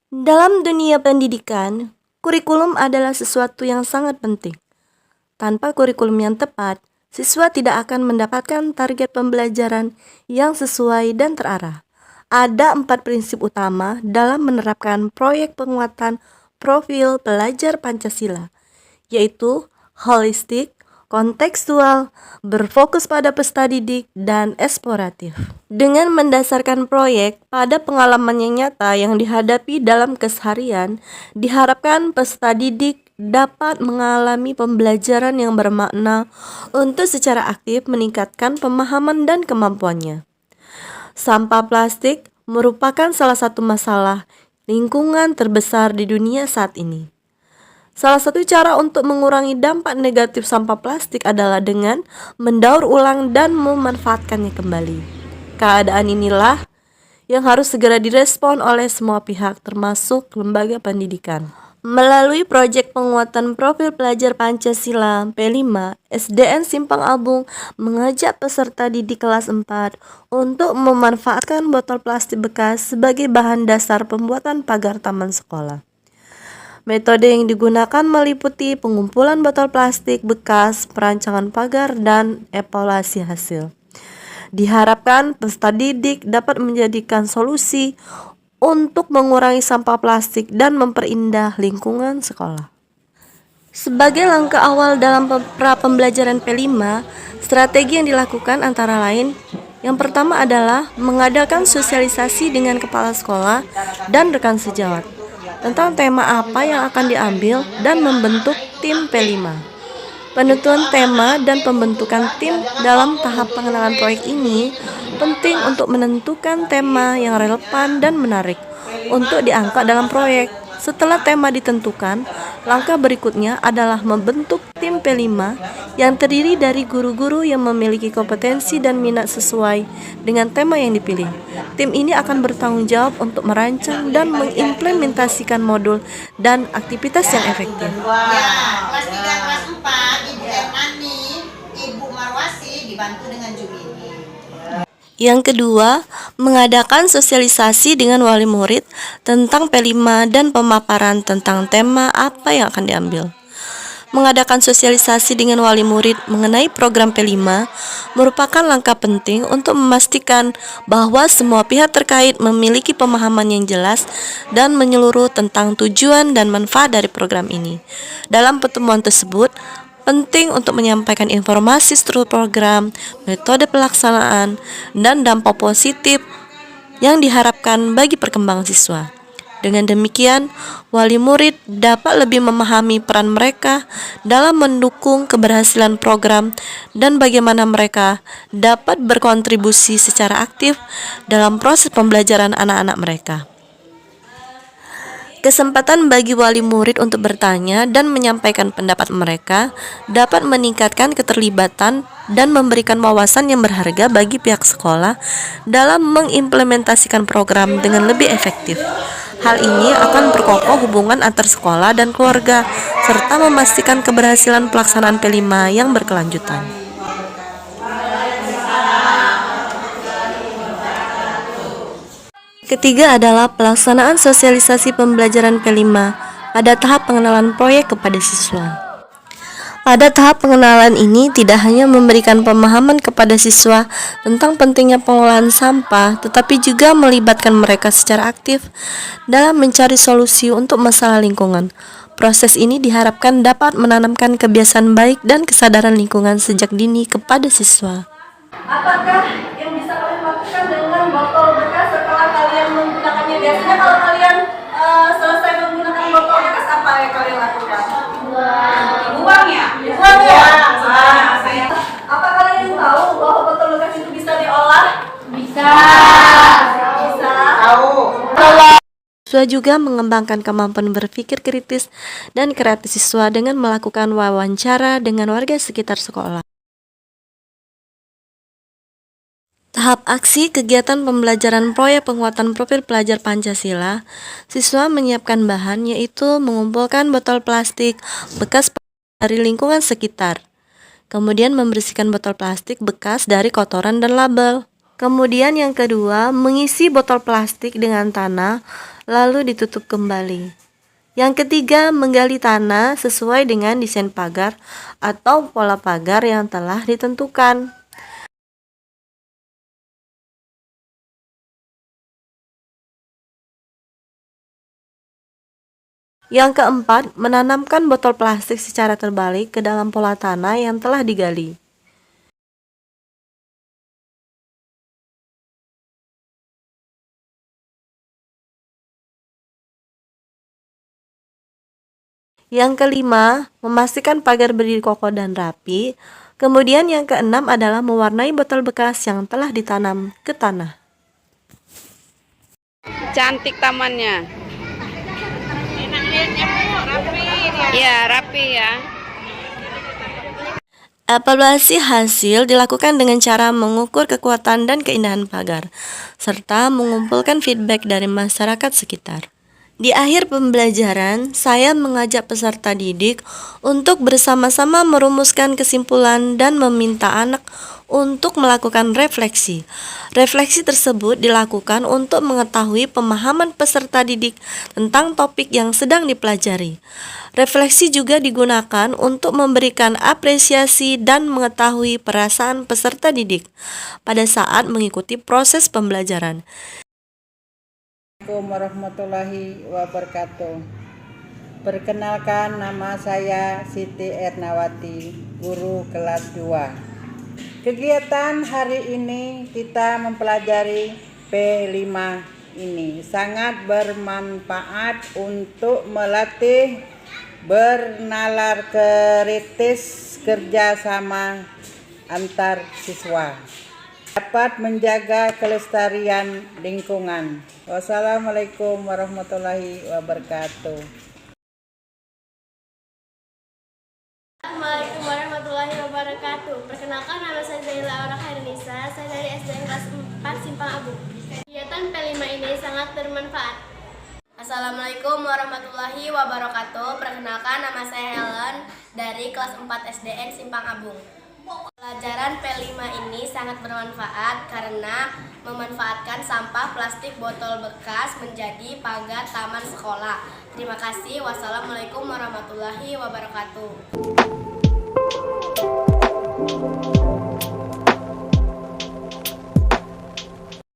Dalam dunia pendidikan, kurikulum adalah sesuatu yang sangat penting. Tanpa kurikulum yang tepat, siswa tidak akan mendapatkan target pembelajaran yang sesuai dan terarah. Ada 4 prinsip utama dalam menerapkan proyek penguatan profil pelajar Pancasila, yaitu holistik, kontekstual, berfokus pada peserta didik, dan eksploratif. Dengan mendasarkan proyek pada pengalaman yang nyata yang dihadapi dalam keseharian, diharapkan peserta didik dapat mengalami pembelajaran yang bermakna untuk secara aktif meningkatkan pemahaman dan kemampuannya. Sampah plastik merupakan salah satu masalah lingkungan terbesar di dunia saat ini. Salah satu cara untuk mengurangi dampak negatif sampah plastik adalah dengan mendaur ulang dan memanfaatkannya kembali. Keadaan inilah yang harus segera direspon oleh semua pihak termasuk lembaga pendidikan. Melalui proyek penguatan profil pelajar Pancasila P5, SDN Simpang Albung mengajak peserta didik kelas 4 untuk memanfaatkan botol plastik bekas sebagai bahan dasar pembuatan pagar taman sekolah. Metode yang digunakan meliputi pengumpulan botol plastik bekas, perancangan pagar, dan evaluasi hasil. Diharapkan peserta didik dapat menjadikan solusi untuk mengurangi sampah plastik dan memperindah lingkungan sekolah. Sebagai langkah awal dalam pembelajaran P5, strategi yang dilakukan antara lain yang pertama adalah mengadakan sosialisasi dengan kepala sekolah dan rekan sejawat tentang tema apa yang akan diambil dan membentuk tim P5. Penentuan tema dan pembentukan tim dalam tahap pengenalan proyek ini penting untuk menentukan tema yang relevan dan menarik untuk diangkat dalam proyek. Setelah tema ditentukan, langkah berikutnya adalah membentuk tim P5 yang terdiri dari guru-guru yang memiliki kompetensi dan minat sesuai dengan tema yang dipilih. Tim ini akan bertanggung jawab untuk merancang dan mengimplementasikan modul dan aktivitas yang efektif. Kelas 3, kelas 4, Ibu Ermani, Ibu Marwasi dibantu dengan Jumini. Yang kedua, mengadakan sosialisasi dengan wali murid tentang P5 dan pemaparan tentang tema apa yang akan diambil. Mengadakan sosialisasi dengan wali murid mengenai program P5 merupakan langkah penting untuk memastikan bahwa semua pihak terkait memiliki pemahaman yang jelas dan menyeluruh tentang tujuan dan manfaat dari program ini. Dalam pertemuan tersebut, penting untuk menyampaikan informasi struktur program, metode pelaksanaan, dan dampak positif yang diharapkan bagi perkembangan siswa. Dengan demikian, wali murid dapat lebih memahami peran mereka dalam mendukung keberhasilan program dan bagaimana mereka dapat berkontribusi secara aktif dalam proses pembelajaran anak-anak mereka. Kesempatan bagi wali murid untuk bertanya dan menyampaikan pendapat mereka dapat meningkatkan keterlibatan dan memberikan wawasan yang berharga bagi pihak sekolah dalam mengimplementasikan program dengan lebih efektif. Hal ini akan memperkokoh hubungan antar sekolah dan keluarga serta memastikan keberhasilan pelaksanaan P5 yang berkelanjutan. Ketiga adalah pelaksanaan sosialisasi pembelajaran P5 pada tahap pengenalan proyek kepada siswa. Pada tahap pengenalan ini tidak hanya memberikan pemahaman kepada siswa tentang pentingnya pengolahan sampah, tetapi juga melibatkan mereka secara aktif dalam mencari solusi untuk masalah lingkungan. Proses ini diharapkan dapat menanamkan kebiasaan baik dan kesadaran lingkungan sejak dini kepada siswa. Apakah yang bisa kalian lakukan dengan botol bekas setelah kalian menggunakannya? Biasanya kalau kalian selesai menggunakan botol bekas, apa yang kalian lakukan? Buang ya? Buang ya? Apa kalian tahu bahwa botol bekas itu bisa diolah? Bisa. Bisa. Tahu. Siswa juga mengembangkan kemampuan berpikir kritis dan kreatif siswa dengan melakukan wawancara dengan warga sekitar sekolah. Tahap aksi kegiatan pembelajaran proyek penguatan profil pelajar Pancasila, siswa menyiapkan bahan yaitu mengumpulkan botol plastik bekas dari lingkungan sekitar, kemudian membersihkan botol plastik bekas dari kotoran dan label. Kemudian yang kedua, mengisi botol plastik dengan tanah, lalu ditutup kembali. Yang ketiga, menggali tanah sesuai dengan desain pagar atau pola pagar yang telah ditentukan. Yang keempat, menanamkan botol plastik secara terbalik ke dalam pola tanah yang telah digali. Yang kelima, memastikan pagar berdiri kokoh dan rapi. Kemudian yang keenam adalah mewarnai botol bekas yang telah ditanam ke tanah. Cantik tamannya. Enak lihatnya Bu, rapi dia. Iya, rapi ya. Evaluasi hasil dilakukan dengan cara mengukur kekuatan dan keindahan pagar, serta mengumpulkan feedback dari masyarakat sekitar. Di akhir pembelajaran, saya mengajak peserta didik untuk bersama-sama merumuskan kesimpulan dan meminta anak untuk melakukan refleksi. Refleksi tersebut dilakukan untuk mengetahui pemahaman peserta didik tentang topik yang sedang dipelajari. Refleksi juga digunakan untuk memberikan apresiasi dan mengetahui perasaan peserta didik pada saat mengikuti proses pembelajaran. Assalamualaikum warahmatullahi wabarakatuh. Perkenalkan, nama saya Siti Ernawati, guru kelas 2. Kegiatan hari ini kita mempelajari P5 ini sangat bermanfaat untuk melatih bernalar kritis kerjasama antar siswa, dapat menjaga kelestarian lingkungan. Wassalamualaikum warahmatullahi wabarakatuh. Assalamualaikum warahmatullahi wabarakatuh. Perkenalkan, nama saya Zaila Aura Khairunisa. Saya dari SDN kelas 4 Simpang Agung. Kegiatan P5 ini sangat bermanfaat. Assalamualaikum warahmatullahi wabarakatuh. Perkenalkan, nama saya Helen dari kelas 4 SDN Simpang Agung. Pelajaran P5 ini sangat bermanfaat karena memanfaatkan sampah plastik botol bekas menjadi pagar taman sekolah. Terima kasih. Wassalamualaikum warahmatullahi wabarakatuh.